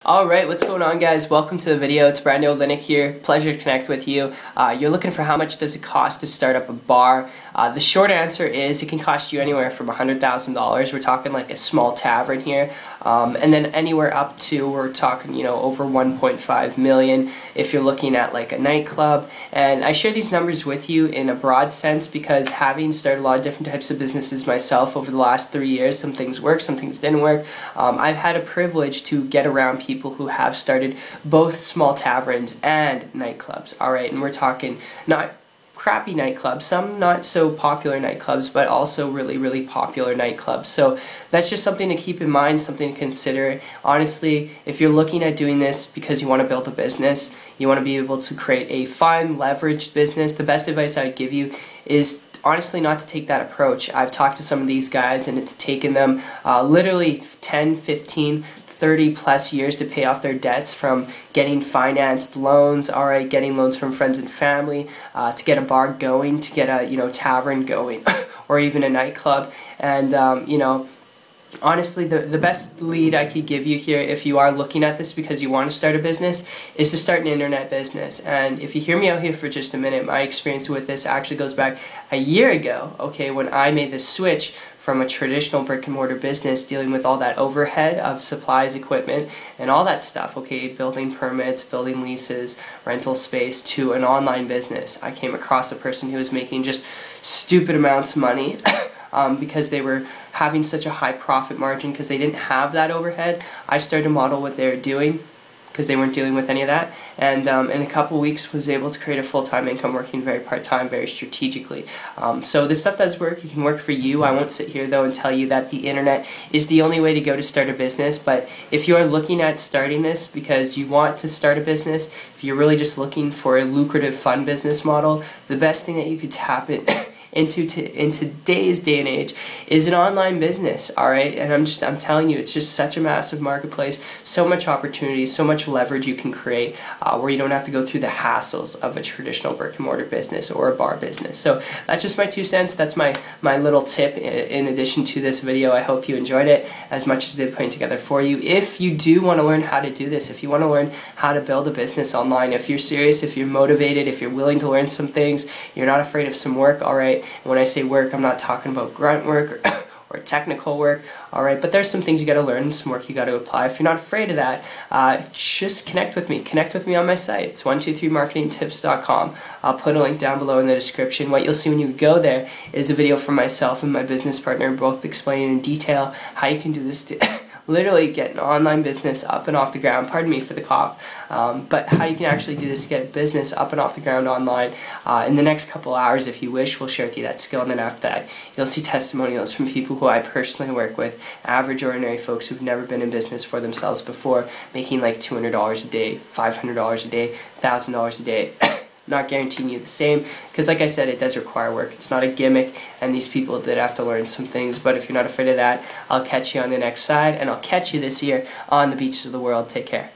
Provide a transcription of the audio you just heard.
Alright, what's going on, guys? Welcome to the video. It's Brando Linick here. Pleasure to connect with you. You're looking for how much does it cost to start up a bar. The short answer is it can cost you anywhere from $100,000. We're talking like a small tavern here. And then anywhere up to, we're talking, over 1.5 million if you're looking at like a nightclub. And I share these numbers with you in a broad sense because having started a lot of different types of businesses myself over the last 3 years, some things worked, some things didn't work. I've had a privilege to get around people who have started both small taverns and nightclubs. Alright, and we're talking not crappy nightclubs, some not so popular nightclubs, but also really popular nightclubs. So that's just something to keep in mind, something to consider. Honestly, if you're looking at doing this because you want to build a business, you want to be able to create a fun, leveraged business, the best advice I'd give you is honestly not to take that approach. I've talked to some of these guys and it's taken them literally 10, 15, 30 plus years to pay off their debts from getting financed loans, alright, getting loans from friends and family, to get a bar going, to get a tavern going, or even a nightclub. And honestly, the best lead I could give you here if you are looking at this because you want to start a business is to start an internet business. And if you hear me out here for just a minute, my experience with this actually goes back a year ago, okay, when I made the switch from a traditional brick and mortar business dealing with all that overhead of supplies, equipment, and all that stuff, okay, building permits, building leases, rental space, to an online business. I came across a person who was making just stupid amounts of money because they were having such a high profit margin because they didn't have that overhead. I started to model what they were doing because they weren't dealing with any of that, and in a couple weeks was able to create a full-time income working very part-time, very strategically. So this stuff does work. It can work for you. I won't sit here though and tell you that the internet is the only way to go to start a business, but if you are looking at starting this because you want to start a business, if you're really just looking for a lucrative, fun business model, the best thing that you could tap it in today's day and age is an online business, alright? And I'm telling you, it's just such a massive marketplace, so much opportunity, so much leverage you can create where you don't have to go through the hassles of a traditional brick and mortar business or a bar business. So that's just my 2 cents. That's my little tip in addition to this video. I hope you enjoyed it as much as I did putting together for you. If you do want to learn how to do this, if you want to learn how to build a business online, if you're serious, if you're motivated, if you're willing to learn some things, you're not afraid of some work, alright? And when I say work, I'm not talking about grunt work or technical work, alright, but there's some things you got to learn, some work you got to apply. If you're not afraid of that, just connect with me. Connect with me on my site. It's 123marketingtips.com. I'll put a link down below in the description. What you'll see when you go there is a video from myself and my business partner, both explaining in detail how you can do this literally get an online business up and off the ground, pardon me for the cough, but how you can actually do this to get a business up and off the ground online. In the next couple hours, if you wish, we'll share with you that skill, and then after that, you'll see testimonials from people who I personally work with, average, ordinary folks who've never been in business for themselves before, making like $200 a day, $500 a day, $1,000 a day. Not guaranteeing you the same, because like I said, it does require work. It's not a gimmick, and these people did have to learn some things, but if you're not afraid of that, I'll catch you on the next side, and I'll catch you this year on the beaches of the world. Take care.